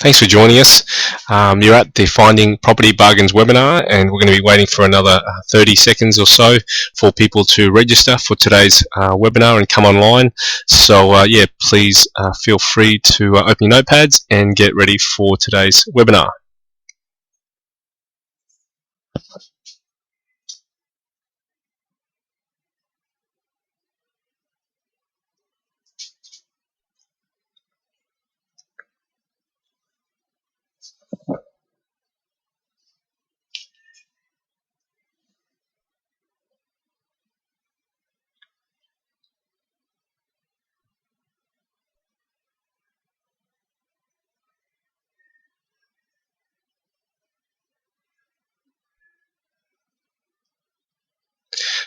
Thanks for joining us. You're at the Finding Property Bargains webinar, and we're going to be waiting for another 30 seconds or so for people to register for today's webinar and come online. So yeah, please feel free to open your notepads and get ready for today's webinar.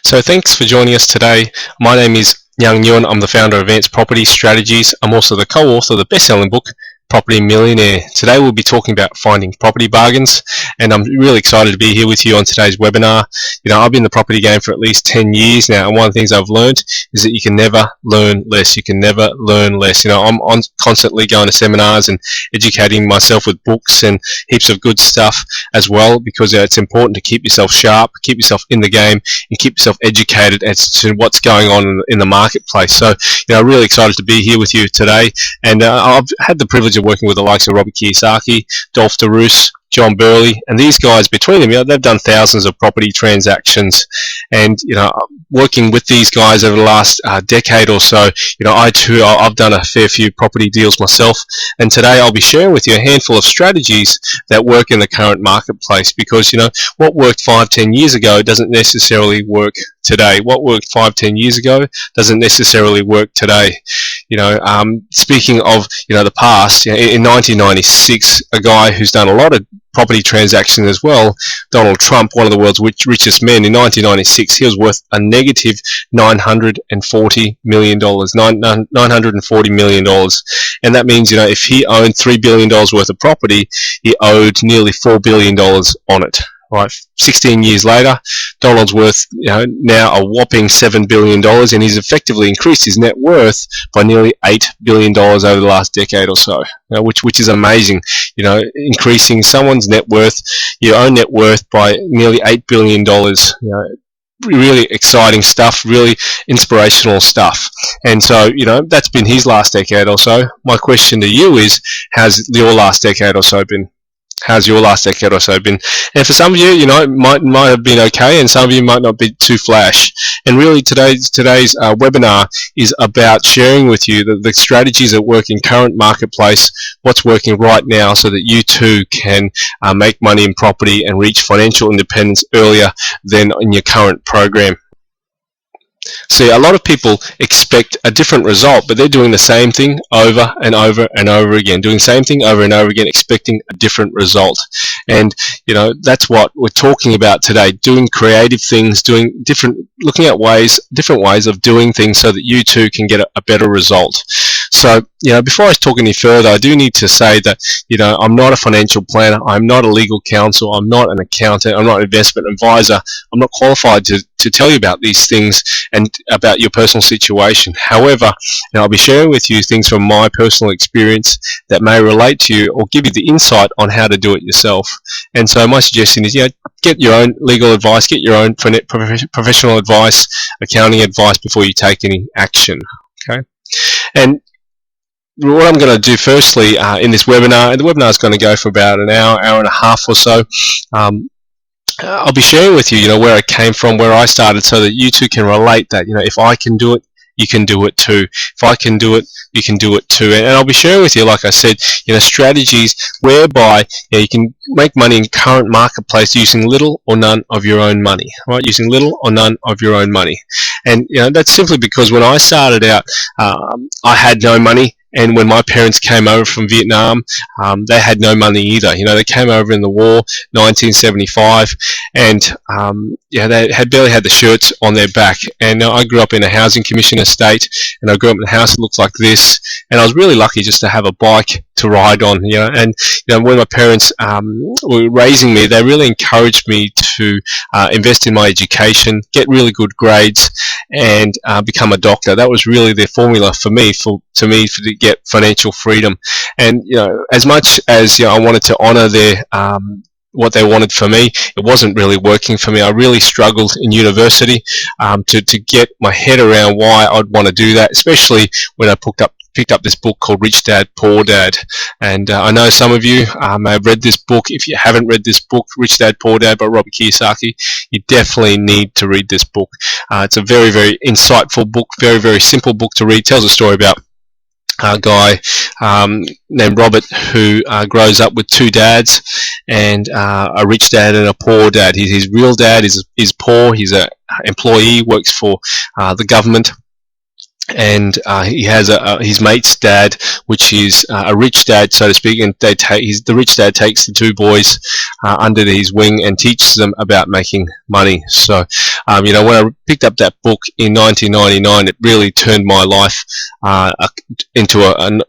So thanks for joining us today. My name is Young Nguyen. I'm the founder of Advanced Property Strategies. I'm also the co-author of the best-selling book, Property Millionaire. Today we'll be talking about finding property bargains, and I'm really excited to be here with you on today's webinar. You know, I've been in the property game for at least 10 years now, and one of the things I've learned is that you can never learn less. You can never learn less. You know, I'm constantly going to seminars and educating myself with books and heaps of good stuff as well, because it's important to keep yourself sharp, keep yourself in the game, and keep yourself educated as to what's going on in the marketplace. So, you know, really excited to be here with you today, and I've had the privilege of working with the likes of Robert Kiyosaki, Dolph DeRoos, John Burley, and these guys, between them, you know, they've done thousands of property transactions. And, you know, working with these guys over the last decade or so, you know, I've done a fair few property deals myself, and today I'll be sharing with you a handful of strategies that work in the current marketplace, because, you know, what worked 5-10 years ago doesn't necessarily work today. What worked 5-10 years ago doesn't necessarily work today. You know, speaking of, you know, the past, you know, in 1996, a guy who's done a lot of property transactions as well, Donald Trump, one of the world's richest men, in 1996, he was worth a negative $940 million. $940 million. And that means, you know, if he owned $3 billion worth of property, he owed nearly $4 billion on it. Right, 16 years later, Donald's worth, you know, now a whopping $7 billion, and he's effectively increased his net worth by nearly $8 billion over the last decade or so, you know, which is amazing. You know, increasing someone's net worth, your own net worth, by nearly $8 billion. You know, really exciting stuff, really inspirational stuff. And so, you know, that's been his last decade or so. My question to you is, how's your last decade or so been? How's your last decade or so been? And for some of you, you know, it might have been okay, and some of you might not be too flash. And really, today's webinar is about sharing with you the strategies that work in current marketplace, what's working right now, so that you too can make money in property and reach financial independence earlier than in your current program. See, a lot of people expect a different result, but they're doing the same thing over and over and over again, doing the same thing over and over again, expecting a different result. And, you know, that's what we're talking about today, doing creative things, looking at different ways of doing things so that you too can get a better result. So, you know, before I talk any further, I do need to say that, you know, I'm not a financial planner, I'm not a legal counsel, I'm not an accountant, I'm not an investment advisor. I'm not qualified to tell you about these things and about your personal situation. However, you know, I'll be sharing with you things from my personal experience that may relate to you or give you the insight on how to do it yourself. And so my suggestion is, you know, get your own legal advice, get your own professional advice, accounting advice before you take any action. Okay? And what I'm going to do firstly in this webinar, and the webinar is going to go for about an hour and a half or so, I'll be sharing with you, you know, where I came from, where I started, so that you too can relate that, you know, if I can do it, you can do it too. If I can do it, you can do it too. And I'll be sharing with you, like I said, you know, strategies whereby, you know, you can make money in current marketplace using little or none of your own money, right? Using little or none of your own money. And, you know, that's simply because when I started out, I had no money. And when my parents came over from Vietnam, they had no money either. You know, they came over in the war, 1975, and they had barely had the shirts on their back. And I grew up in a housing commission estate, and I grew up in a house that looked like this. And I was really lucky just to have a bike to ride on, And when my parents were raising me, they really encouraged me to invest in my education, get really good grades, and become a doctor. That was really their formula for me, to get financial freedom. And as much as I wanted to honour their what they wanted for me, it wasn't really working for me. I really struggled in university to get my head around why I'd want to do that, especially when I picked up this book called Rich Dad, Poor Dad. And I know some of you may have read this book. If you haven't read this book, Rich Dad, Poor Dad by Robert Kiyosaki, you definitely need to read this book. It's a very, very insightful book, very, very simple book to read. It tells a story about a guy named Robert who grows up with two dads, and a rich dad and a poor dad. His real dad is poor. He's an employee, works for the government, and he has his mate's dad, which is a rich dad, so to speak, and the rich dad takes the two boys under his wing and teaches them about making money. So, when I picked up that book in 1999, it really turned my life into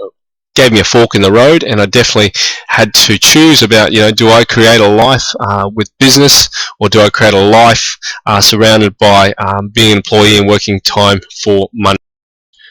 gave me a fork in the road, and I definitely had to choose about, do I create a life with business, or do I create a life surrounded by being an employee and working time for money?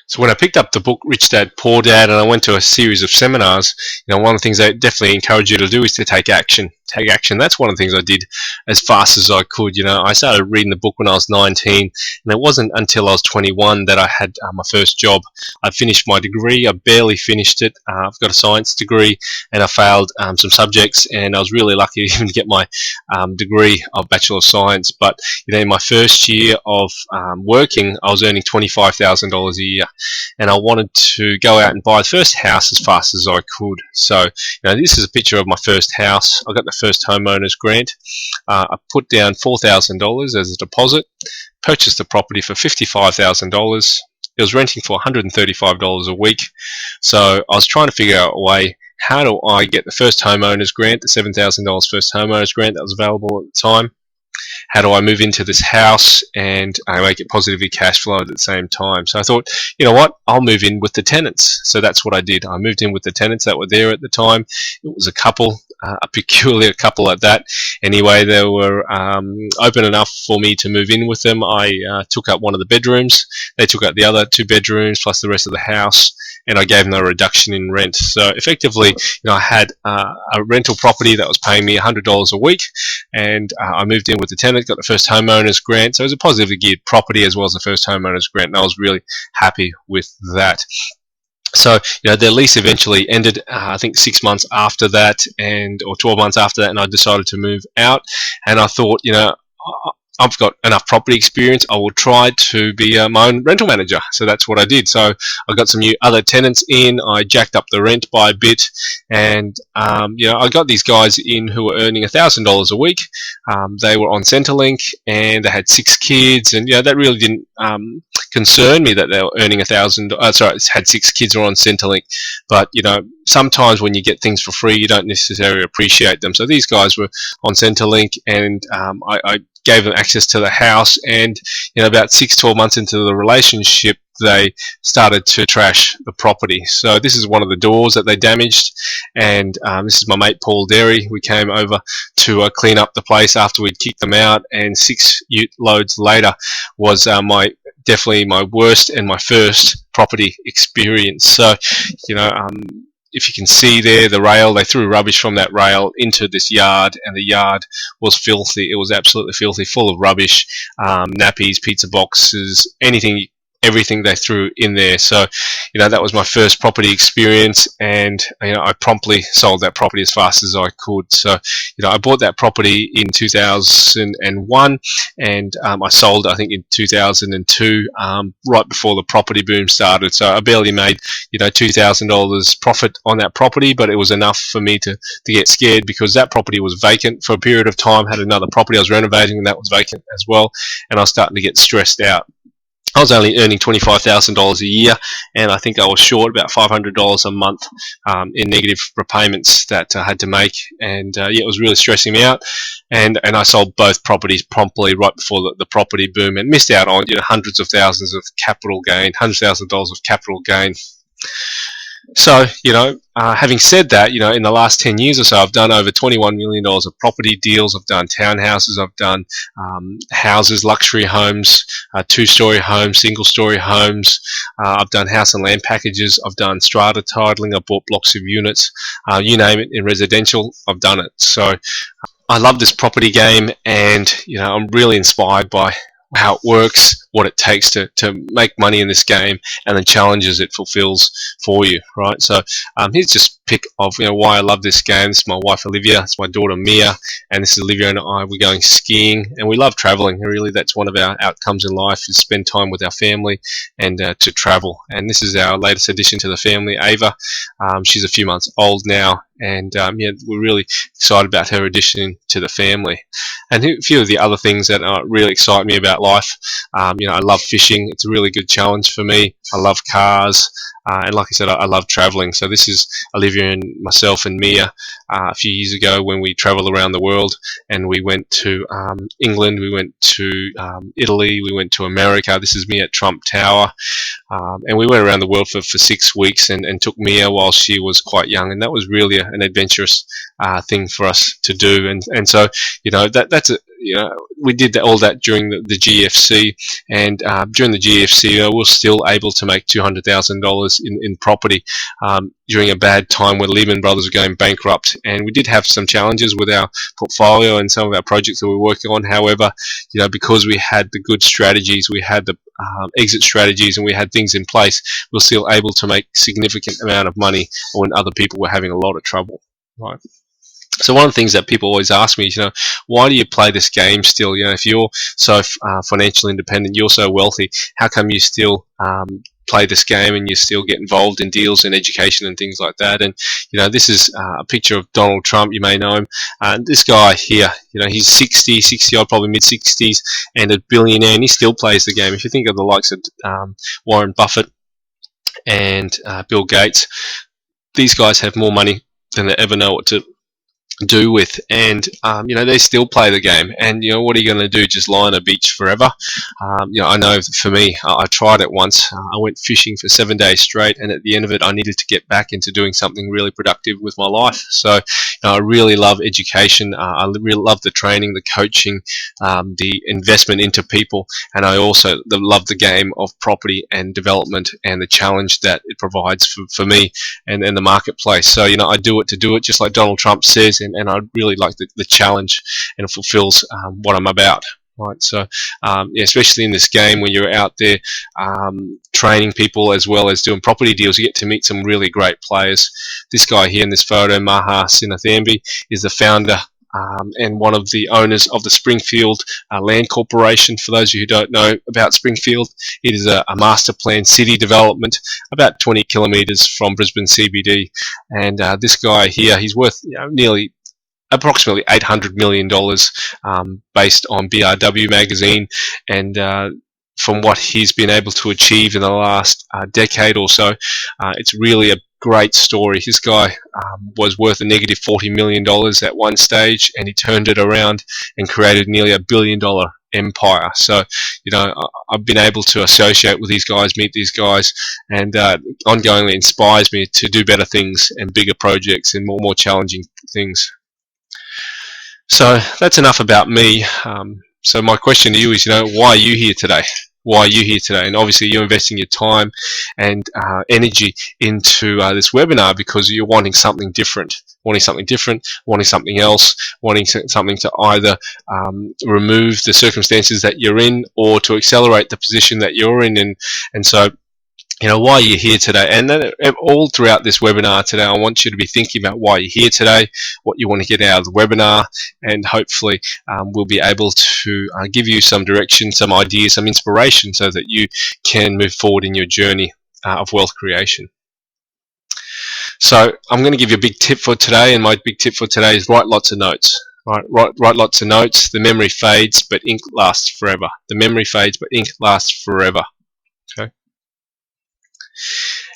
So when I picked up the book Rich Dad, Poor Dad, and I went to a series of seminars, one of the things they definitely encourage you to do is to take action. Take action. That's one of the things I did as fast as I could. I started reading the book when I was 19, and it wasn't until I was 21 that I had my first job. I finished my degree. I barely finished it. I've got a science degree, and I failed some subjects, and I was really lucky to even get my degree of Bachelor of Science. But in my first year of working, I was earning $25,000 a year, and I wanted to go out and buy the first house as fast as I could. So, this is a picture of my first house. I got the first homeowners grant. I put down $4,000 as a deposit, purchased the property for $55,000. It was renting for $135 a week. So I was trying to figure out a way, how do I get the first homeowners grant, the $7,000 first homeowners grant that was available at the time? How do I move into this house and make it positively cash flow at the same time? So I thought, what? I'll move in with the tenants. So that's what I did. I moved in with the tenants that were there at the time. It was a couple, a peculiar couple at that. Anyway, they were open enough for me to move in with them. I took up one of the bedrooms. They took up the other two bedrooms plus the rest of the house, and I gave them a reduction in rent. So effectively, I had a rental property that was paying me $100 a week, and I moved in with the tenant, got the first homeowners grant. So it was a positively geared property as well as the first homeowners grant, and I was really happy with that. So, their lease eventually ended, I think 6 months after that, or 12 months after that, and I decided to move out. And I thought, I've got enough property experience, I will try to be my own rental manager. So that's what I did. So I got some new other tenants in, I jacked up the rent by a bit, and I got these guys in who were earning $1,000 a week. They were on Centrelink, and they had 6 kids, and that really didn't concern me that they were earning had 6 kids who were on Centrelink. But sometimes when you get things for free, you don't necessarily appreciate them. So these guys were on Centrelink, and I gave them access to the house, and about 6-12 months into the relationship, they started to trash the property. So this is one of the doors that they damaged, and this is my mate Paul Derry. We came over to clean up the place after we'd kicked them out, and 6 ute loads later was definitely my worst and my first property experience. So if you can see there, the rail, they threw rubbish from that rail into this yard, and the yard was filthy. It was absolutely filthy, full of rubbish, nappies, pizza boxes, everything they threw in there. So that was my first property experience, and I promptly sold that property as fast as I could. So I bought that property in 2001, and I sold I think in 2002, right before the property boom started. So I barely made $2,000 profit on that property, but it was enough for me to get scared, because that property was vacant for a period of time. Had another property I was renovating, and that was vacant as well, and I was starting to get stressed out. I was only earning $25,000 a year, and I think I was short about $500 a month in negative repayments that I had to make, and yeah, it was really stressing me out. And I sold both properties promptly right before the property boom, and missed out on hundreds of thousands of capital gain, $100,000 of capital gain. So, having said that, in the last 10 years or so, I've done over $21 million of property deals. I've done townhouses, I've done houses, luxury homes, two-story homes, single-story homes. I've done house and land packages. I've done strata titling. I've bought blocks of units. You name it, in residential, I've done it. So I love this property game, and I'm really inspired by how it works, what it takes to make money in this game, and the challenges it fulfills for you, right? So here's just a pic of why I love this game. This is my wife Olivia, it's my daughter Mia, and this is Olivia and I. We're going skiing, and we love traveling, and really that's one of our outcomes in life, is spend time with our family and to travel. And this is our latest addition to the family, Ava. She's a few months old now, and yeah, we're really excited about her addition to the family. And a few of the other things that really excite me about life, I love fishing. It's a really good challenge for me. I love cars, and like I said, I love traveling. So this is Olivia and myself and Mia a few years ago when we traveled around the world, and we went to England, we went to Italy, we went to America. This is me at Trump Tower, and we went around the world for 6 weeks, and took Mia while she was quite young, and that was really an adventurous thing for us to do. And so that's a, we did all that during the GFC, and during the GFC, we were still able to make $200,000 in property during a bad time when Lehman Brothers were going bankrupt. And we did have some challenges with our portfolio and some of our projects that we were working on. However, because we had the good strategies, we had the exit strategies, and we had things in place, we were still able to make significant amount of money when other people were having a lot of trouble, right? So one of the things that people always ask me is, why do you play this game still? If you're so financially independent, you're so wealthy, how come you still play this game and you still get involved in deals and education and things like that? And this is a picture of Donald Trump. You may know him. This guy here, he's 60 odd, probably mid 60s, and a billionaire, and he still plays the game. If you think of the likes of Warren Buffett and Bill Gates, these guys have more money than they ever know what to do with, and they still play the game. And what are you going to do, just lie on a beach forever? I know for me, I tried it once. I went fishing for 7 days straight, and at the end of it, I needed to get back into doing something really productive with my life. So I really love education. I really love the training, the coaching, the investment into people, and I also love the game of property and development and the challenge that it provides for me and the marketplace. So I do it to do it, just like Donald Trump says, and I really like the challenge, and it fulfills what I'm about. Right, so yeah, especially in this game, when you're out there training people as well as doing property deals, you get to meet some really great players. This guy here in this photo, Maha Sinnathamby, is the founder and one of the owners of the Springfield Land Corporation. For those of you who don't know about Springfield, it is a master plan city development about 20 kilometres from Brisbane CBD. And this guy here, he's worth approximately $800 million based on BRW magazine, and from what he's been able to achieve in the last decade or so, it's really a great story. This guy was worth a negative $40 million at one stage, and he turned it around and created nearly $1 billion empire. So I've been able to associate with these guys, meet these guys, and ongoingly inspires me to do better things and bigger projects and more challenging things. So that's enough about me. So my question to you is, why are you here today? Why are you here today? And obviously you're investing your time and energy into this webinar because you're wanting something different, wanting something else, wanting something to either remove the circumstances that you're in or to accelerate the position that you're in. And so why you're here today. And then all throughout this webinar today, I want you to be thinking about why you're here today, what you want to get out of the webinar, and hopefully we'll be able to give you some direction, some ideas, some inspiration so that you can move forward in your journey of wealth creation. So I'm going to give you a big tip for today, and my big tip for today is write lots of notes. Write lots of notes. The memory fades, but ink lasts forever. The memory fades, but ink lasts forever.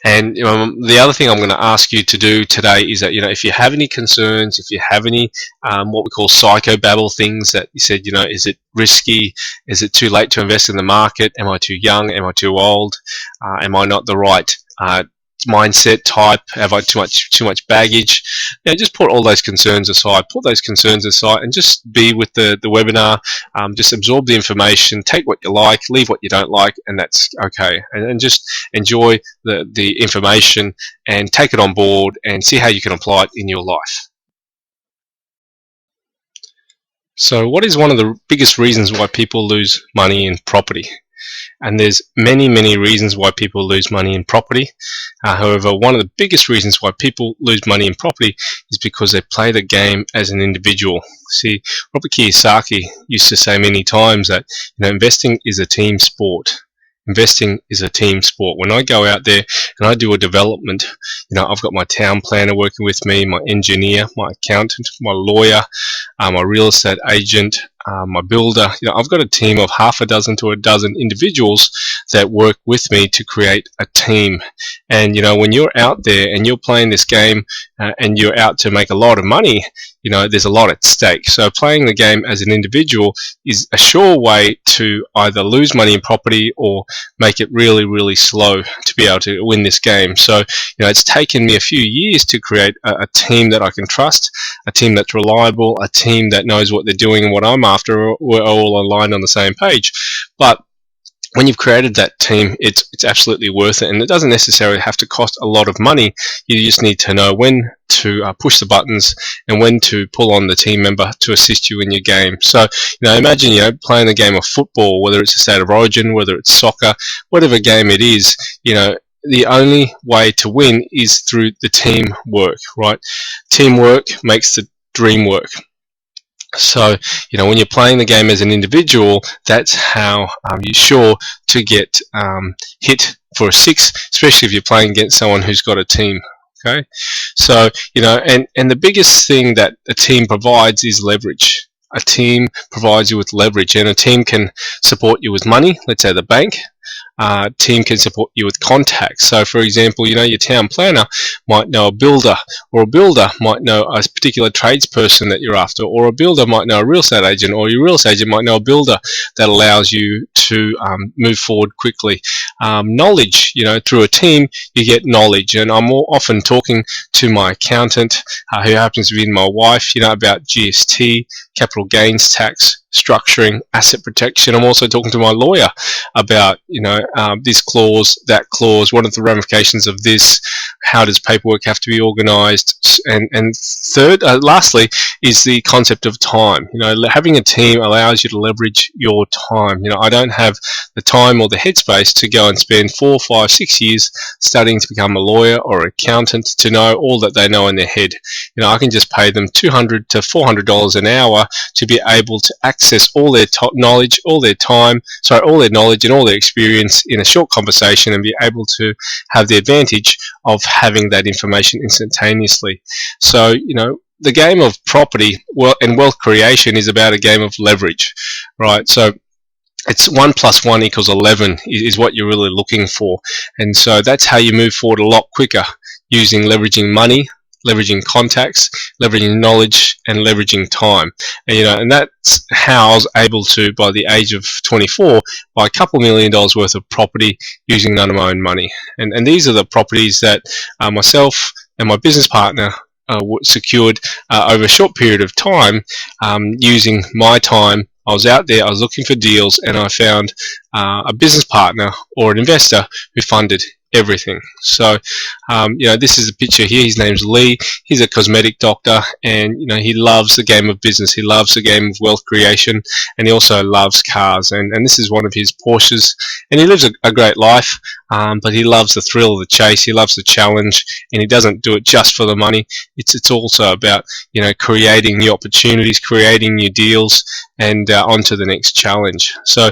And the other thing I'm going to ask you to do today is that, if you have any concerns, if you have any what we call psychobabble things that you said, is it risky? Is it too late to invest in the market? Am I too young? Am I too old? Am I not the right mindset type? Have I too much baggage? Just put all those concerns aside. And just be with the webinar. Just absorb the information. Take what you like, leave what you don't like, and that's okay. And just enjoy the information and take it on board and see how you can apply it in your life. So, what is one of the biggest reasons why people lose money in property? And there's many reasons why people lose money in property. However, one of the biggest reasons why people lose money in property is because they play the game as an individual. See, Robert Kiyosaki used to say many times that investing is a team sport. Investing is a team sport. When I go out there and I do a development, I've got my town planner working with me, my engineer, my accountant, my lawyer, my real estate agent, my builder. I've got a team of half a dozen to a dozen individuals that work with me to create a team. And when you're out there and you're playing this game and you're out to make a lot of money, there's a lot at stake. So playing the game as an individual is a sure way to either lose money in property or make it really slow to be able to win this game. So it's taken me a few years to create a team that I can trust, a team that's reliable, a team that knows what they're doing and what I'm after. We're all aligned on the same page. But when you've created that team, it's absolutely worth it, and it doesn't necessarily have to cost a lot of money. You just need to know when to push the buttons and when to pull on the team member to assist you in your game. So, imagine playing a game of football, whether it's a state of origin, whether it's soccer, whatever game it is. The only way to win is through the teamwork, right? Teamwork makes the dream work. So, when you're playing the game as an individual, that's how you're sure to get hit for a 6, especially if you're playing against someone who's got a team. Okay, so and the biggest thing that a team provides is leverage. A team provides you with leverage, and a team can support you with money. Let's say the bank. Team can support you with contacts. So, for example, your town planner might know a builder, or a builder might know a particular tradesperson that you're after, or a builder might know a real estate agent, or your real estate agent might know a builder that allows you to move forward quickly. Knowledge, through a team, you get knowledge, and I'm often talking to my accountant, who happens to be my wife, about GST, capital gains tax, structuring, asset protection. I'm also talking to my lawyer about this clause, that clause, what are the ramifications of this, how does paperwork have to be organized, and third, lastly, is the concept of time. Having a team allows you to leverage your time. I don't have the time or the headspace to go and spend 4, 5, 6 years studying to become a lawyer or accountant to know all that they know in their head. I can just pay them $200 to $400 an hour to be able to access all their knowledge, all their knowledge and all their experience in a short conversation, and be able to have the advantage of having that information instantaneously. So, the game of property and wealth creation is about a game of leverage, right? So it's 1 + 1 = 11 is what you're really looking for. And so that's how you move forward a lot quicker, using leveraging money, leveraging contacts, leveraging knowledge, and leveraging time. And that's how I was able to, by the age of 24, buy a couple $1 million worth of property using none of my own money. And these are the properties that myself and my business partner secured over a short period of time, using my time. I was out there, I was looking for deals, and I found a business partner or an investor who funded everything. So, this is a picture here. His name's Lee. He's a cosmetic doctor, and he loves the game of business. He loves the game of wealth creation, and he also loves cars. And this is one of his Porsches, and he lives a great life. But he loves the thrill of the chase. He loves the challenge, and he doesn't do it just for the money. It's also about creating new opportunities, creating new deals, and on to the next challenge. So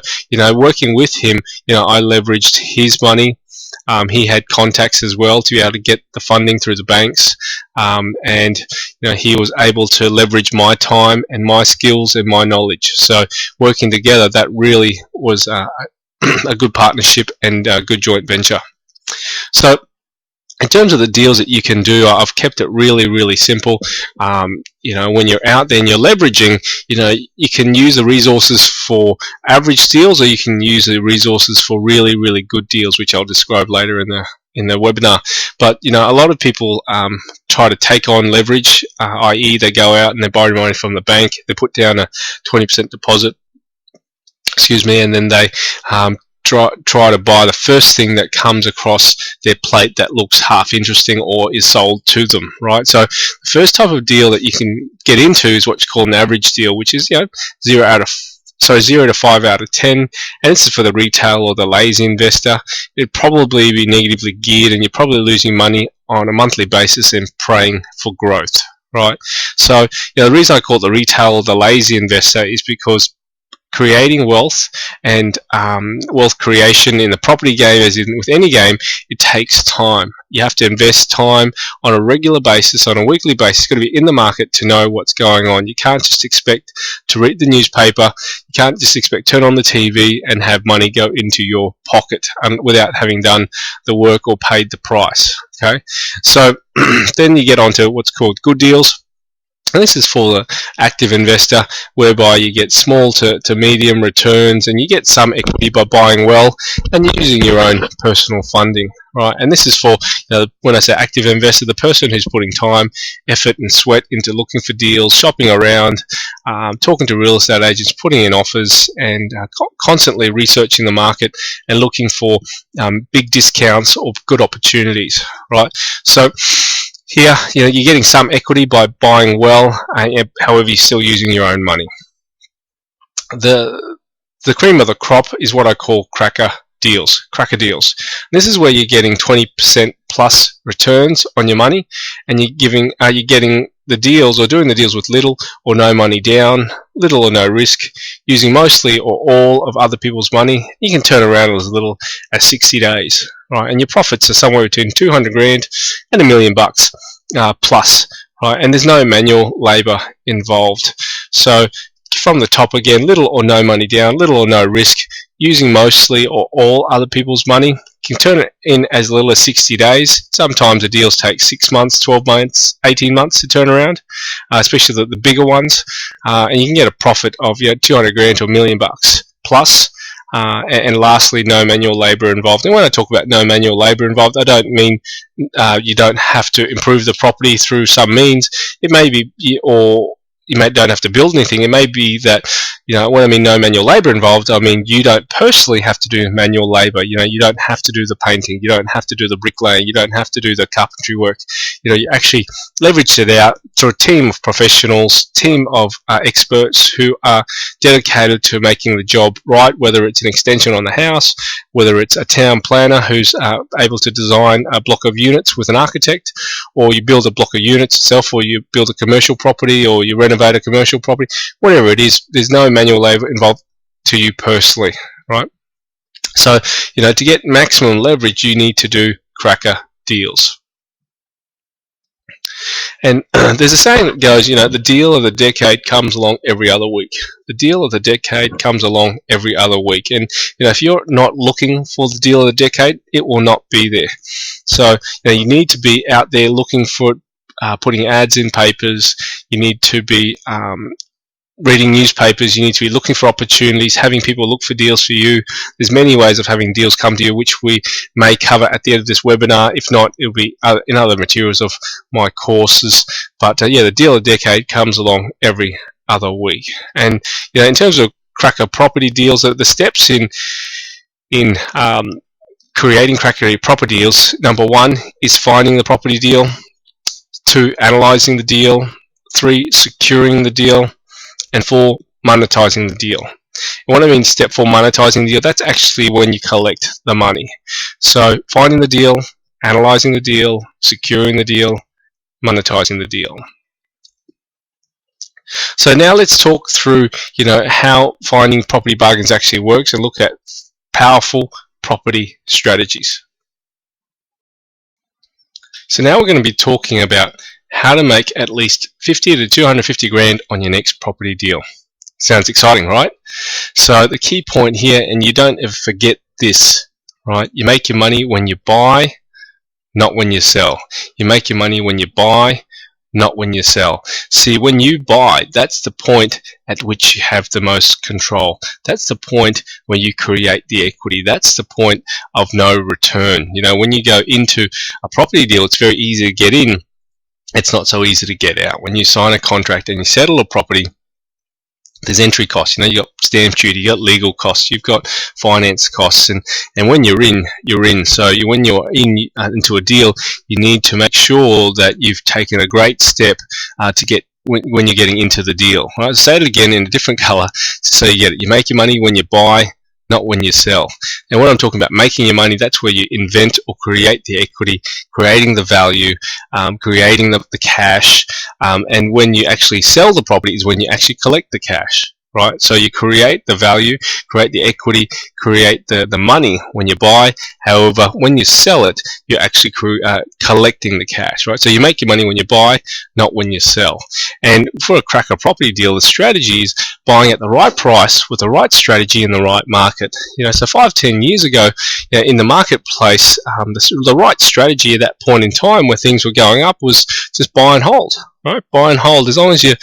working with him, I leveraged his money. He had contacts as well to be able to get the funding through the banks, and he was able to leverage my time and my skills and my knowledge. So working together, that really was a good partnership and a good joint venture. So in terms of the deals that you can do, I've kept it really simple. When you're out there and you're leveraging, you can use the resources for average deals, or you can use the resources for really good deals, which I'll describe later in the webinar. But a lot of people try to take on leverage, i.e. they go out and they borrow money from the bank, they put down a 20% deposit, and then they try to buy the first thing that comes across their plate that looks half interesting or is sold to them, right? So the first type of deal that you can get into is what's called an average deal, which is 0 to 5 out of 10, and this is for the retail or the lazy investor. It'd probably be negatively geared, and you're probably losing money on a monthly basis and praying for growth, right? So the reason I call it the retail or the lazy investor is because creating wealth and wealth creation in the property game, as in with any game, it takes time. You have to invest time on a regular basis, on a weekly basis. You've got to be in the market to know what's going on. You can't just expect to read the newspaper. You can't just expect to turn on the TV and have money go into your pocket without having done the work or paid the price. Okay, so then you get onto what's called good deals. And this is for the active investor, whereby you get small to medium returns, and you get some equity by buying well, and you're using your own personal funding, right? And this is for, when I say active investor, the person who's putting time, effort, and sweat into looking for deals, shopping around, talking to real estate agents, putting in offers, and constantly researching the market and looking for big discounts or good opportunities, right? So here, you're getting some equity by buying well, however, you're still using your own money. The cream of the crop is what I call cracker deals. This is where you're getting 20% plus returns on your money, and you're getting the deals or doing the deals with little or no money down, little or no risk, using mostly or all of other people's money. You can turn around as little as 60 days, right? And your profits are somewhere between 200 grand and $1 million plus, right? And there's no manual labor involved. So from the top again, little or no money down, little or no risk, using mostly or all other people's money. You can turn it in as little as 60 days. Sometimes the deals take 6 months, 12 months, 18 months to turn around, especially the bigger ones. And you can get a profit of 200 grand to $1 million plus. And lastly, no manual labor involved. And when I talk about no manual labor involved, I don't mean you don't have to improve the property through some means. It may be, or you don't have to build anything. It may be that, when I mean no manual labor involved, I mean you don't personally have to do manual labor. You don't have to do the painting. You don't have to do the bricklaying. You don't have to do the carpentry work. You actually leverage it out to a team of professionals, team of experts who are dedicated to making the job right, whether it's an extension on the house, whether it's a town planner who's able to design a block of units with an architect, or you build a block of units itself, or you build a commercial property, or you renovate a commercial property, whatever it is. There's no manual labor involved to you personally, right? So, to get maximum leverage, you need to do cracker deals. And there's a saying that goes, the deal of the decade comes along every other week. The deal of the decade comes along every other week. And, if you're not looking for the deal of the decade, it will not be there. So, you need to be out there looking for it, putting ads in papers. You need to be reading newspapers. You need to be looking for opportunities, having people look for deals for you. There's many ways of having deals come to you, which we may cover at the end of this webinar. If not, it'll be in other materials of my courses. But the deal of the decade comes along every other week. And in terms of cracker property deals, the steps in creating cracker property deals: number 1 is finding the property deal, 2, analyzing the deal, 3, securing the deal, and 4, monetizing the deal. And what I mean step 4, monetizing the deal, that's actually when you collect the money. So finding the deal, analyzing the deal, securing the deal, monetizing the deal. So now let's talk through, how finding property bargains actually works, and look at powerful property strategies. So now we're going to be talking about how to make at least 50 to 250 grand on your next property deal. Sounds exciting, right? So the key point here, and you don't ever forget this, right? You make your money when you buy, not when you sell. You make your money when you buy, not when you sell. See, when you buy, that's the point at which you have the most control. That's the point where you create the equity. That's the point of no return. You know, when you go into a property deal, it's very easy to get in. It's not so easy to get out. When you sign a contract and you settle a property, there's entry costs. You know, you've got stamp duty, you've got legal costs, you've got finance costs, and when you're in, you're in. So when you're into a deal, you need to make sure that you've taken a great step to get when you're getting into the deal. Right? I'll say it again in a different color so you get it. You make your money when you buy, not when you sell. And what I'm talking about, making your money, that's where you invent or create the equity, creating the value, creating the cash, and when you actually sell the property is when you actually collect the cash. Right, so you create the value, create the equity, create the money when you buy. However, when you sell it, you're actually collecting the cash. Right, so you make your money when you buy, not when you sell. And for a cracker property deal, the strategy is buying at the right price with the right strategy in the right market. You know, so 5-10 years ago, you know, in the marketplace, the right strategy at that point in time where things were going up was just buy and hold. Right, buy and hold. As long as you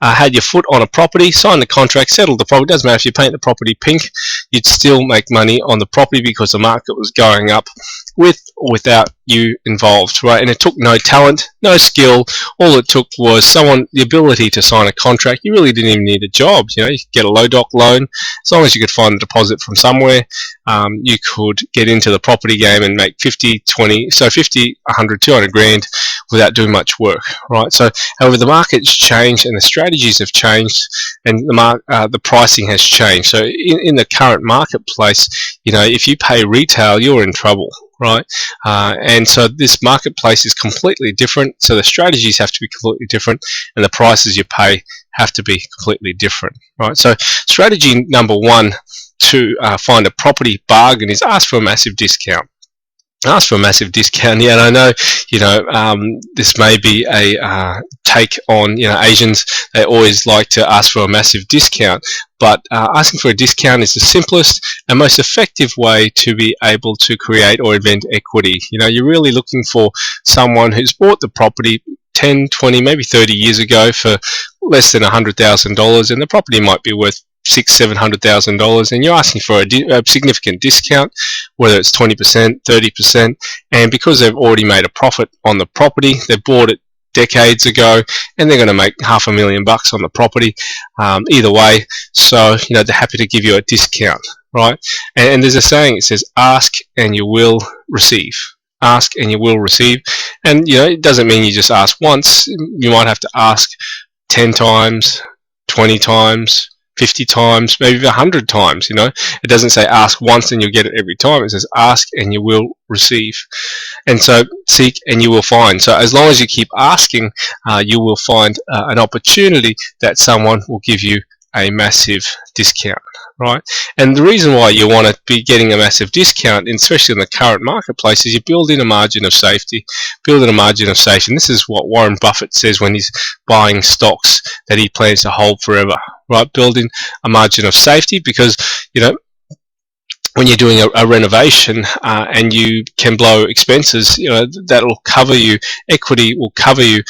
had your foot on a property, sign the contract, settle the property. Doesn't matter if you paint the property pink, you'd still make money on the property because the market was going up, with or without you involved. Right, and it took no talent, no skill. All it took was the ability to sign a contract. You really didn't even need a job. You know, you could get a low doc loan as long as you could find a deposit from somewhere. You could get into the property game and make 50, 100, 200 grand without doing much work. Right, so however, the market's changed and the strategies have changed, and the pricing has changed. So in the current marketplace, you know, if you pay retail, you're in trouble, right? And so this marketplace is completely different. So the strategies have to be completely different, and the prices you pay have to be completely different, right? So strategy number one to find a property bargain is ask for a massive discount. Ask for a massive discount. Yeah, and I know, you know, this may be a take on, you know, Asians. They always like to ask for a massive discount, but asking for a discount is the simplest and most effective way to be able to create or invent equity. You know, you're really looking for someone who's bought the property 10, 20, maybe 30 years ago for less than $100,000, and the property might be worth $600,000-$700,000, and you're asking for a significant discount, whether it's 20%, 30%, and because they've already made a profit on the property, they bought it decades ago, and they're going to make $500,000 on the property either way. So, you know, they're happy to give you a discount, right? And there's a saying, it says, ask and you will receive. Ask and you will receive. And, you know, it doesn't mean you just ask once. You might have to ask 10 times, 20 times, 50 times, maybe 100 times. You know, it doesn't say ask once and you'll get it every time. It says ask and you will receive. And so seek and you will find. So as long as you keep asking, you will find an opportunity that someone will give you a massive discount, right? And the reason why you want to be getting a massive discount, especially in the current marketplace, is you build in a margin of safety. Build in a margin of safety. And this is what Warren Buffett says when he's buying stocks that he plans to hold forever, right? Build in a margin of safety because, you know, when you're doing a renovation and you can blow expenses, you know, that'll cover you. Equity will cover you,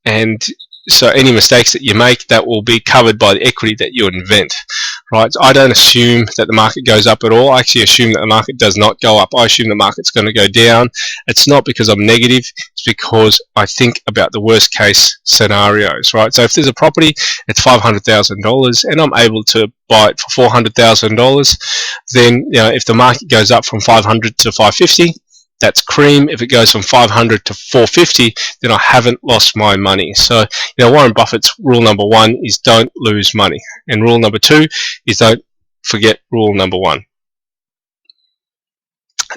and so any mistakes that you make, that will be covered by the equity that you invent, right? So I don't assume that the market goes up at all. I actually assume that the market does not go up. I assume the market's going to go down. It's not because I'm negative. It's because I think about the worst case scenarios, right? So if there's a property, it's $500,000 and I'm able to buy it for $400,000, then, you know, if the market goes up from 500 to 550, that's cream. If it goes from 500 to 450, then I haven't lost my money. So, you know, Warren Buffett's rule number one is don't lose money. And rule number two is don't forget rule number one.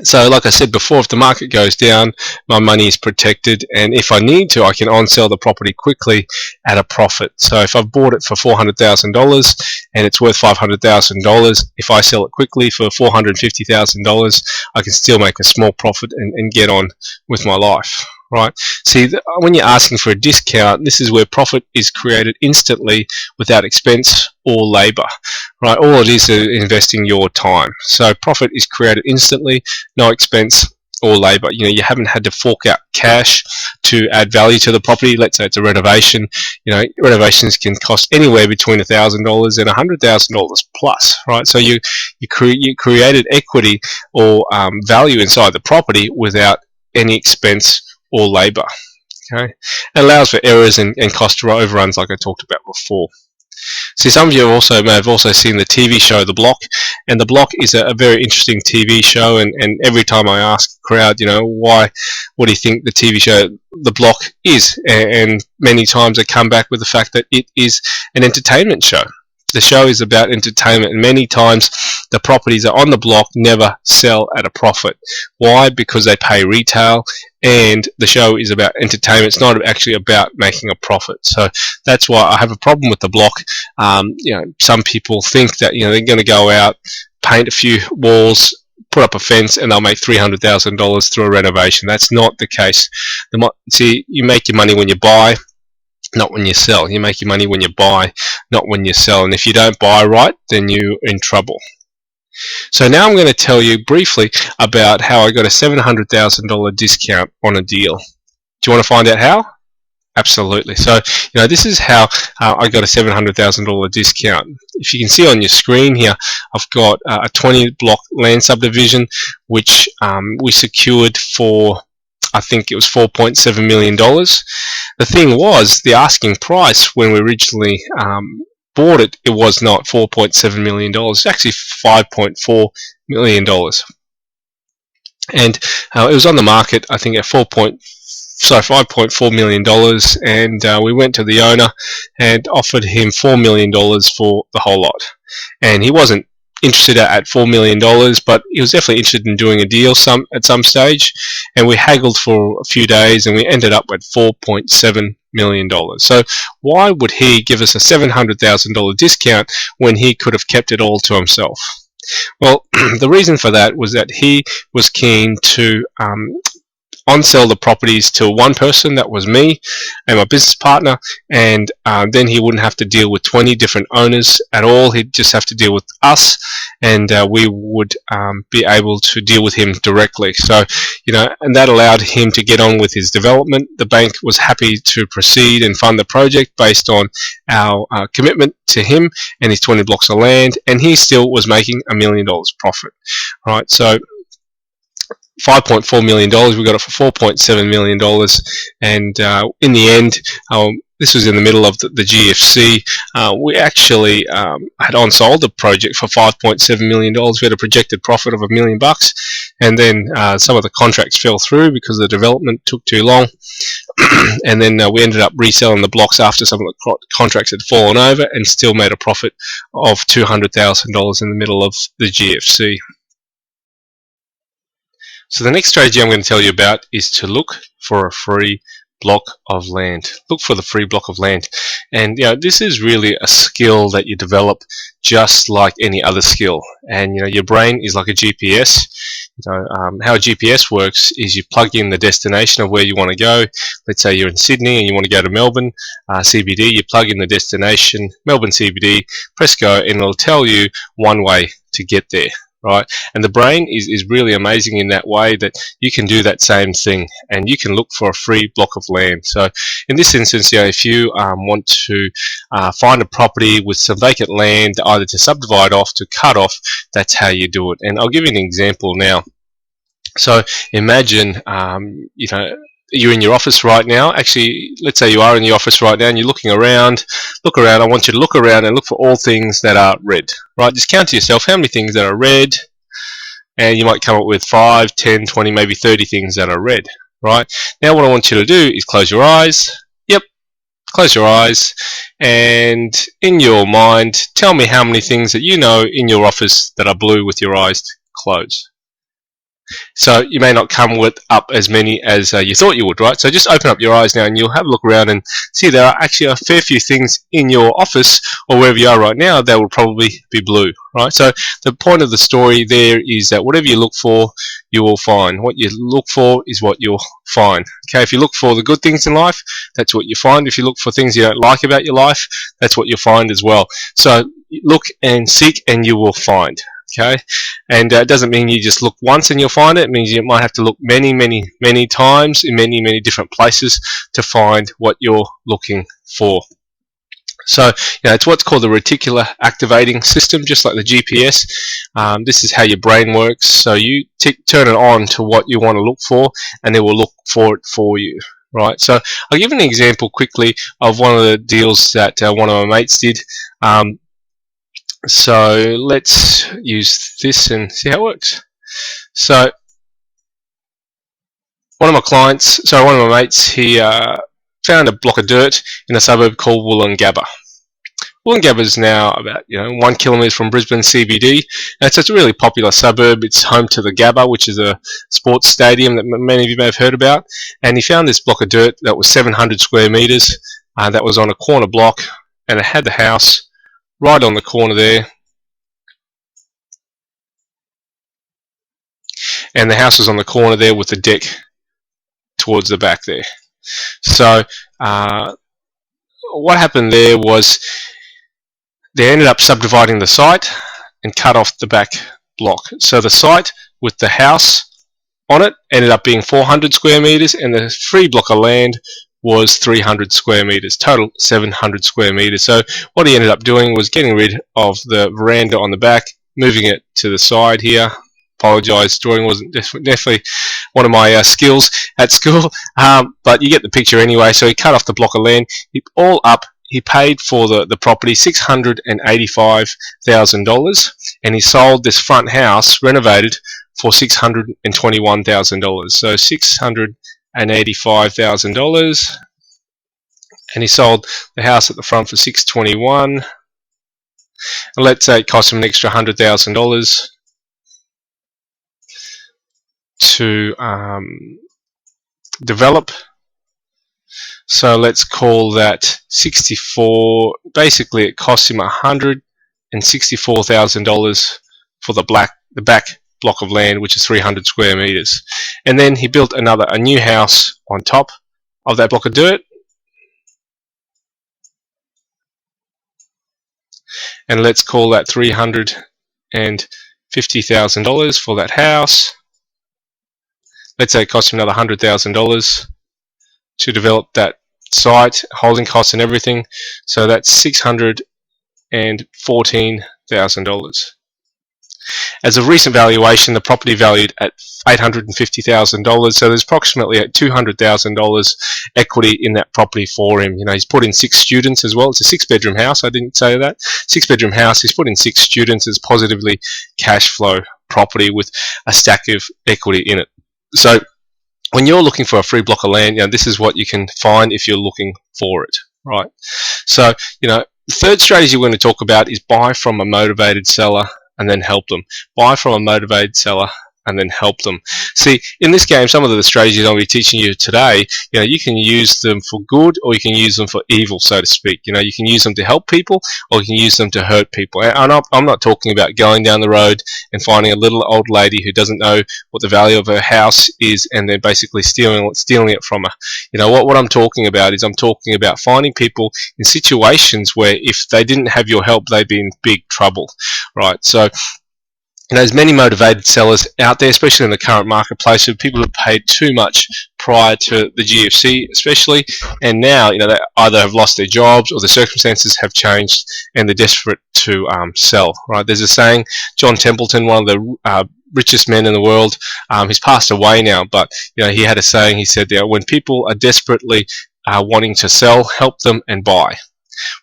So like I said before, if the market goes down, my money is protected, and if I need to, I can on-sell the property quickly at a profit. So if I've bought it for $400,000 and it's worth $500,000, if I sell it quickly for $450,000, I can still make a small profit and get on with my life. right? See, when you're asking for a discount, this is where profit is created instantly without expense or labor, right? All it is investing your time. So profit is created instantly, no expense or labor. You haven't had to fork out cash to add value to the property. Let's say it's a renovation. Renovations can cost anywhere between $1,000 and $100,000 plus, right? So you created equity or value inside the property without any expense or labor. Okay, it allows for errors and cost overruns, like I talked about before. See, some of you may have also seen the TV show The Block, and The Block is a very interesting TV show. And every time I ask the crowd, what do you think the TV show The Block is? And many times I come back with the fact that it is an entertainment show. The show is about entertainment, and many times the properties are on the block never sell at a profit. Why? Because they pay retail, and the show is about entertainment. It's not actually about making a profit. So that's why I have a problem with the block. Some people think that they're going to go out, paint a few walls, put up a fence, and they'll make $300,000 through a renovation. That's not the case. See, you make your money when you buy, not when you sell. You make your money when you buy, not when you sell. And if you don't buy right, then you're in trouble. So now I'm going to tell you briefly about how I got a $700,000 discount on a deal. Do you want to find out how? Absolutely. So, this is how I got a $700,000 discount. If you can see on your screen here, I've got a 20-block land subdivision, which we secured for, I think it was $4.7 million. The thing was, the asking price when we originally bought it, it was not $4.7 million. It's actually $5.4 million. And it was on the market, I think, at $5.4 million, and we went to the owner and offered him $4 million for the whole lot. And he wasn't interested at $4 million, but he was definitely interested in doing a deal at some stage, and we haggled for a few days, and we ended up at $4.7 million. So why would he give us a $700,000 discount when he could have kept it all to himself? Well, the reason for that was that he was keen to on-sell the properties to one person, that was me and my business partner, and then he wouldn't have to deal with 20 different owners at all. He'd just have to deal with us, and we would be able to deal with him directly. So, and that allowed him to get on with his development. The bank was happy to proceed and fund the project based on our commitment to him and his 20 blocks of land, and he still was making $1 million profit. Right, so $5.4 million, we got it for $4.7 million, and in the end, this was in the middle of the GFC, we actually had on-sold the project for $5.7 million. We had a projected profit of $1 million, and then some of the contracts fell through because the development took too long, and then we ended up reselling the blocks after some of the contracts had fallen over, and still made a profit of $200,000 in the middle of the GFC. So the next strategy I'm going to tell you about is to look for a free block of land. Look for the free block of land. And this is really a skill that you develop just like any other skill. And your brain is like a GPS. How a GPS works is you plug in the destination of where you want to go. Let's say you're in Sydney and you want to go to Melbourne CBD. You plug in the destination, Melbourne CBD, press go, and it'll tell you one way to get there. Right, and the brain is really amazing in that way, that you can do that same thing, and you can look for a free block of land. So in this instance, if you want to find a property with some vacant land, either to subdivide off, to cut off, that's how you do it. And I'll give you an example now. So imagine you're in your office right now. Actually, let's say you are in the office right now and you're looking around. Look around. I want you to look around and look for all things that are red. Right? Just count to yourself how many things that are red, and you might come up with 5, 10, 20, maybe 30 things that are red. Right? Now what I want you to do is close your eyes. Yep. Close your eyes, and in your mind, tell me how many things that you know in your office that are blue with your eyes closed. So you may not come with up as many as you thought you would, right? So just open up your eyes now and you'll have a look around and see there are actually a fair few things in your office or wherever you are right now that will probably be blue, right? So the point of the story there is that whatever you look for, you will find. What you look for is what you'll find. Okay, if you look for the good things in life, that's what you find. If you look for things you don't like about your life, that's what you'll find as well. So look and seek and you will find. Okay, and it doesn't mean you just look once and you'll find it. It means you might have to look many times in many different places to find what you're looking for. So, it's what's called the reticular activating system, just like the GPS. This is how your brain works. So you turn it on to what you want to look for, and it will look for it for you. Right. So I'll give an example quickly of one of the deals that one of my mates did. So let's use this and see how it works. So one of my mates, he found a block of dirt in a suburb called Woolloongabba. Woolloongabba is now about 1 kilometre from Brisbane CBD, and so it's a really popular suburb. It's home to the Gabba, which is a sports stadium that many of you may have heard about. And he found this block of dirt that was 700 square metres, that was on a corner block, and it had the house right on the corner there. And the house was on the corner there with the deck towards the back there. So what happened there was they ended up subdividing the site and cut off the back block. So the site with the house on it ended up being 400 square metres, and the free block of land was 300 square metres, total 700 square metres. So what he ended up doing was getting rid of the veranda on the back, moving it to the side here. Apologise, drawing wasn't definitely one of my skills at school, but you get the picture anyway. So he cut off the block of land. All up, he paid for the property $685,000, and he sold this front house, renovated, for $621,000. So $685,000, and he sold the house at the front for $621,000. And let's say it cost him an extra $100,000 to develop. So let's call that 64. Basically, it cost him $164,000 for the back block of land, which is 300 square meters. And then he built a new house on top of that block of dirt. And let's call that $350,000 for that house. Let's say it cost him another $100,000 to develop that site, holding costs and everything. So that's $614,000. As of recent valuation, the property valued at $850,000. So there's approximately $200,000 equity in that property for him. He's put in 6 students as well. It's a 6-bedroom house. I didn't say that. 6-bedroom house. He's put in 6 students as positively cash flow property with a stack of equity in it. So when you're looking for a free block of land, this is what you can find if you're looking for it, right? So, the third strategy we're going to talk about is buy from a motivated seller and then help them. Buy from a motivated seller and then help them. See, in this game, some of the strategies I'll be teaching you today, you can use them for good or you can use them for evil, so to speak. You can use them to help people or you can use them to hurt people. And I'm not talking about going down the road and finding a little old lady who doesn't know what the value of her house is and then basically stealing it from her. What I'm talking about is I'm talking about finding people in situations where if they didn't have your help, they'd be in big trouble, right? So there's many motivated sellers out there, especially in the current marketplace, of people who paid too much prior to the GFC especially, and now they either have lost their jobs or the circumstances have changed and they're desperate to sell, right? There's a saying, John Templeton, one of the richest men in the world, he's passed away now, but he had a saying. He said, when people are desperately wanting to sell, help them and buy.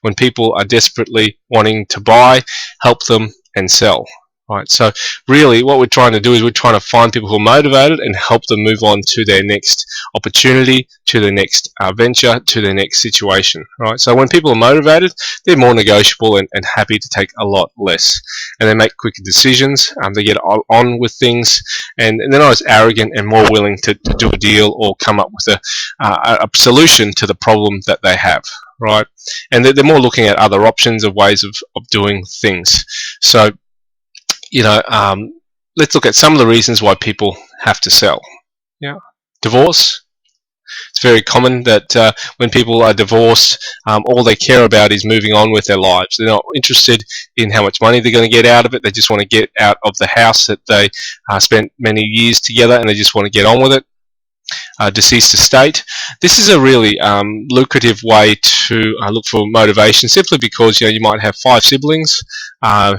When people are desperately wanting to buy, help them and sell. Right, so really what we're trying to do is we're trying to find people who are motivated and help them move on to their next opportunity, to their next venture, to their next situation. Right, so when people are motivated, they're more negotiable and happy to take a lot less, and they make quicker decisions. They get on with things, and they're not as arrogant and more willing to do a deal or come up with a solution to the problem that they have. Right, and they're more looking at other options of ways of doing things. So let's look at some of the reasons why people have to sell. Divorce. It's very common that when people are divorced, all they care about is moving on with their lives. They're not interested in how much money they're going to get out of it. They just want to get out of the house that they spent many years together, and they just want to get on with it. Deceased estate. This is a really lucrative way to look for motivation, simply because you might have 5 siblings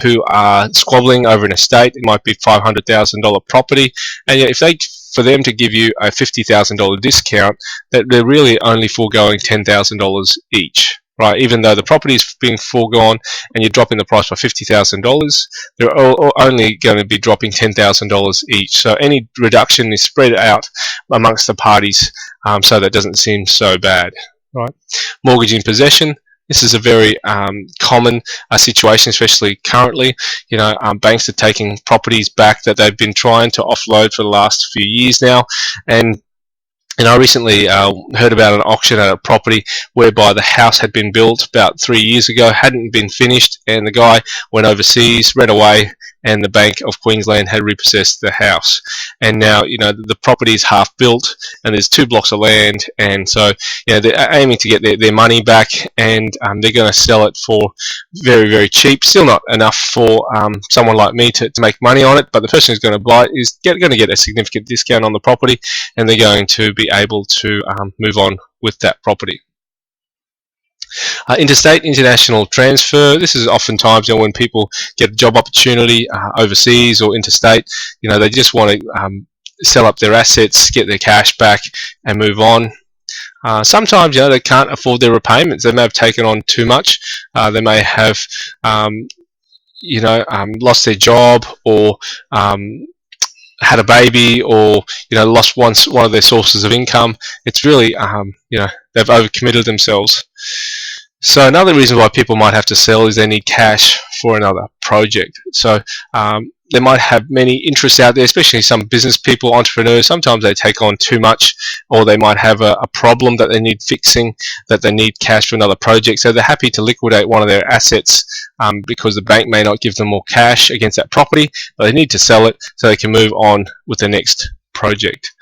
who are squabbling over an estate. It might be $500,000 property, and for them to give you a $50,000 discount, that they're really only foregoing $10,000 each. Right, even though the property is being foregone and you're dropping the price by $50,000, they're only going to be dropping $10,000 each. So any reduction is spread out amongst the parties, so that doesn't seem so bad. Right, mortgage in possession. This is a very common situation, especially currently. Banks are taking properties back that they've been trying to offload for the last few years now, and I recently heard about an auction at a property whereby the house had been built about 3 years ago, hadn't been finished, and the guy went overseas, ran away, and the Bank of Queensland had repossessed the house. And now, the property is half built, and there's 2 blocks of land, and so, they're aiming to get their money back, and they're going to sell it for very, very cheap. Still not enough for someone like me to make money on it, but the person who's going to buy it is going to get a significant discount on the property, and they're going to be able to move on with that property. Interstate, international transfer. This is oftentimes when people get a job opportunity overseas or interstate. They just want to sell up their assets, get their cash back, and move on. Sometimes they can't afford their repayments. They may have taken on too much. They may have lost their job, or had a baby, or lost one of their sources of income. It's really they've overcommitted themselves. So another reason why people might have to sell is they need cash for another project. So they might have many interests out there, especially some business people, entrepreneurs. Sometimes they take on too much, or they might have a problem that they need fixing, that they need cash for another project. So they're happy to liquidate one of their assets because the bank may not give them more cash against that property, but they need to sell it so they can move on with the next project.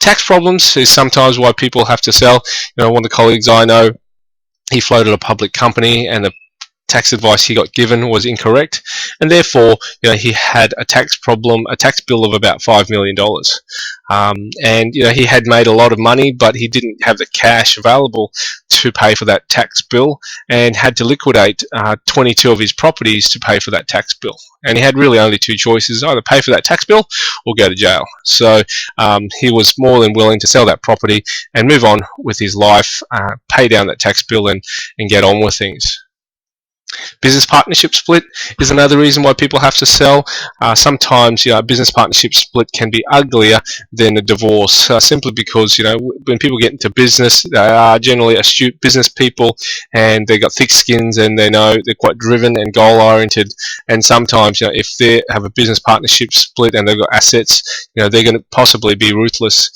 Tax problems is sometimes why people have to sell. One of the colleagues I know, he floated a public company, and the tax advice he got given was incorrect, and therefore he had a tax problem, a tax bill of about $5 million, and he had made a lot of money, but he didn't have the cash available to pay for that tax bill, and had to liquidate 22 of his properties to pay for that tax bill. And he had really only 2 choices: either pay for that tax bill or go to jail. So he was more than willing to sell that property and move on with his life, pay down that tax bill, and get on with things. Business partnership split is another reason why people have to sell. Sometimes a business partnership split can be uglier than a divorce, simply because when people get into business, they are generally astute business people, and they've got thick skins, and they're quite driven and goal oriented. And sometimes if they have a business partnership split and they've got assets, they're going to possibly be ruthless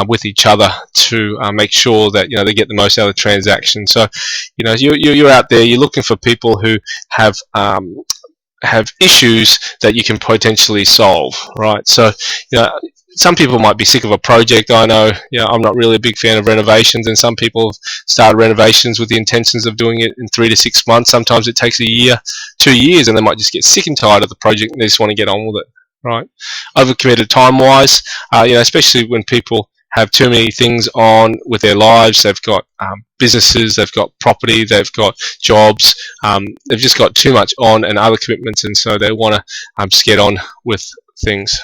with each other to make sure that they get the most out of the transaction. So you're out there, you're looking for people who have issues that you can potentially solve, right? So some people might be sick of a project. I know I'm not really a big fan of renovations, and some people start renovations with the intentions of doing it in 3 to 6 months. Sometimes it takes a year, 2 years, and they might just get sick and tired of the project and they just want to get on with it. Right, overcommitted time-wise, especially when people have too many things on with their lives. They've got businesses, they've got property, they've got jobs. They've just got too much on and other commitments, and so they want to just get on with things.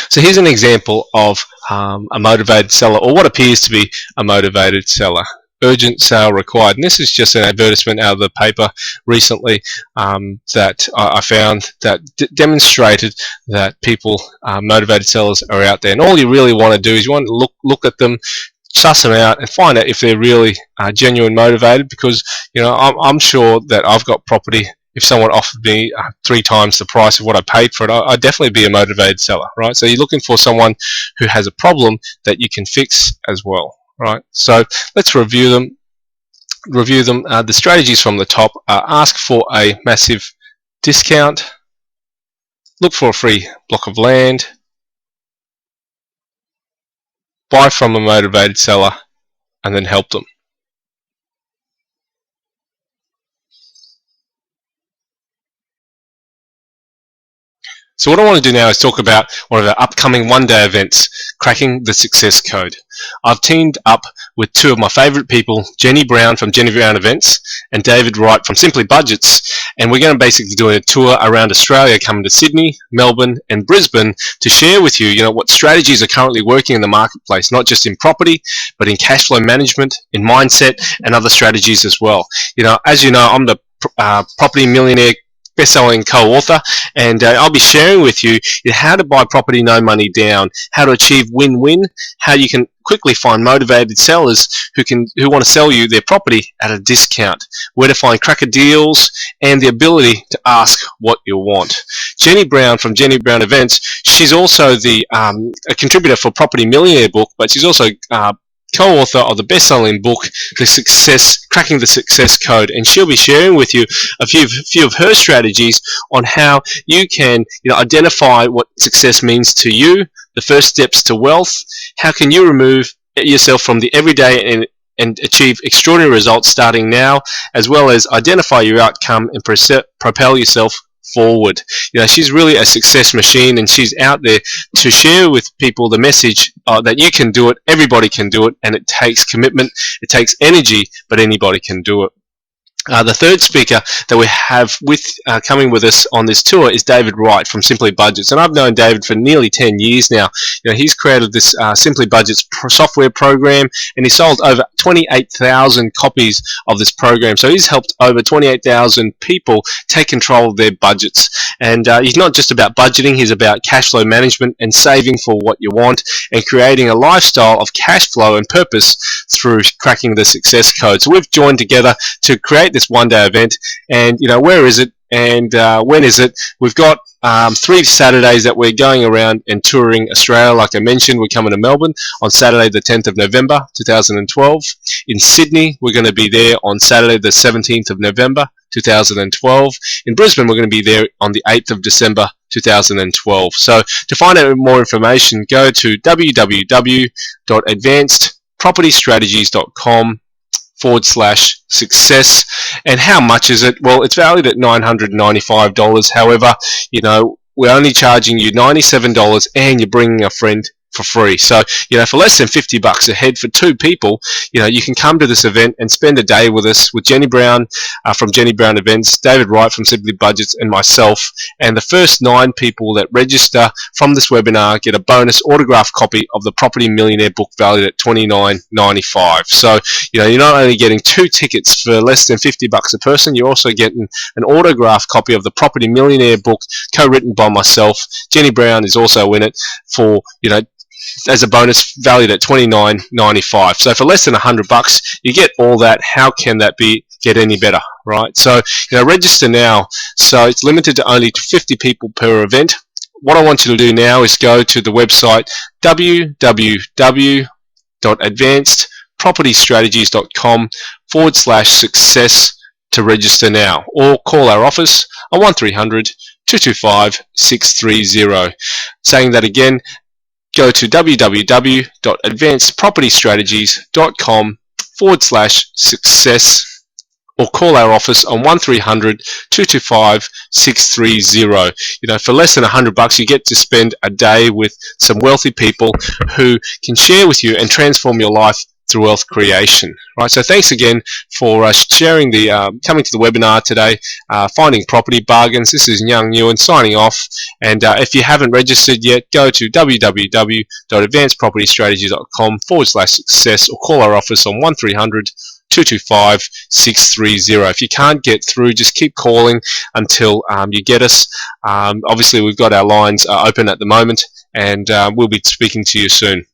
So here's an example of a motivated seller, or what appears to be a motivated seller. urgent sale required. And this is just an advertisement out of the paper recently that I found that demonstrated that people, motivated sellers, are out there. And all you really want to do is you want to look at them, suss them out, and find out if they're really genuine motivated. Because I'm sure that I've got property. If someone offered me 3 times the price of what I paid for it, I'd definitely be a motivated seller, right? So you're looking for someone who has a problem that you can fix as well, right? So let's review them. The strategies from the top are: ask for a massive discount, look for a free block of land, buy from a motivated seller, and then help them. So what I want to do now is talk about one of our upcoming one-day events, Cracking the Success Code. I've teamed up with 2 of my favourite people, Jenny Brown from Jenny Brown Events and David Wright from Simply Budgets, and we're going to basically do a tour around Australia, coming to Sydney, Melbourne and Brisbane to share with you, what strategies are currently working in the marketplace, not just in property, but in cash flow management, in mindset and other strategies as well. As you know, I'm the Property Millionaire best-selling co-author, and I'll be sharing with you how to buy property no money down, how to achieve win-win, how you can quickly find motivated sellers who want to sell you their property at a discount, where to find cracker deals, and the ability to ask what you want. Jenny Brown from Jenny Brown Events, she's also a contributor for Property Millionaire book, but she's also co-author of the best-selling book, Cracking the Success Code, and she'll be sharing with you a few of her strategies on how you can identify what success means to you, the first steps to wealth, how can you remove yourself from the everyday and achieve extraordinary results starting now, as well as identify your outcome and propel yourself forward. She's really a success machine, and she's out there to share with people the message that you can do it, everybody can do it, and it takes commitment, it takes energy, but anybody can do it. The third speaker that we have coming with us on this tour is David Wright from Simply Budgets, and I've known David for nearly 10 years now. He's created this Simply Budgets software program, and he sold over 28,000 copies of this program. So he's helped over 28,000 people take control of their budgets. And he's not just about budgeting, he's about cash flow management and saving for what you want and creating a lifestyle of cash flow and purpose through cracking the success code. So we've joined together to create this one-day event, and where is it and when is it? We've got 3 Saturdays that we're going around and touring Australia. Like I mentioned, we're coming to Melbourne on Saturday the 10th of November 2012. In Sydney, we're going to be there on Saturday the 17th of November 2012. In Brisbane, we're going to be there on the 8th of December 2012. So to find out more information, go to www.advancedpropertystrategies.com/success. And how much is it? Well, it's valued at $995. However, we're only charging you $97, and you're bringing a friend for free. So, for less than $50 a head for 2 people, you can come to this event and spend a day with us, with Jenny Brown from Jenny Brown Events, David Wright from Simply Budgets, and myself. And the first 9 people that register from this webinar get a bonus autographed copy of the Property Millionaire book valued at $29.95. So, you're not only getting 2 tickets for less than $50 a person, you're also getting an autographed copy of the Property Millionaire book co-written by myself. Jenny Brown is also in it for, as a bonus valued at $29.95. So for less than $100, you get all that. How can that get any better, right? So, register now. So it's limited to only 50 people per event. What I want you to do now is go to the website www.advancedpropertystrategies.com/success to register now, or call our office on 1300-225-630. Saying that again, go to www.advancedpropertystrategies.com/success, or call our office on 1300-225-630. For less than $100, you get to spend a day with some wealthy people who can share with you and transform your life through wealth creation. Right. So thanks again for sharing the coming to the webinar today, Finding Property Bargains. This is Young Nguyen signing off, and if you haven't registered yet, go to www.advancedpropertystrategy.com/success or call our office on 1300 225 630. If you can't get through, just keep calling until you get us. Obviously, we've got our lines open at the moment, and we'll be speaking to you soon.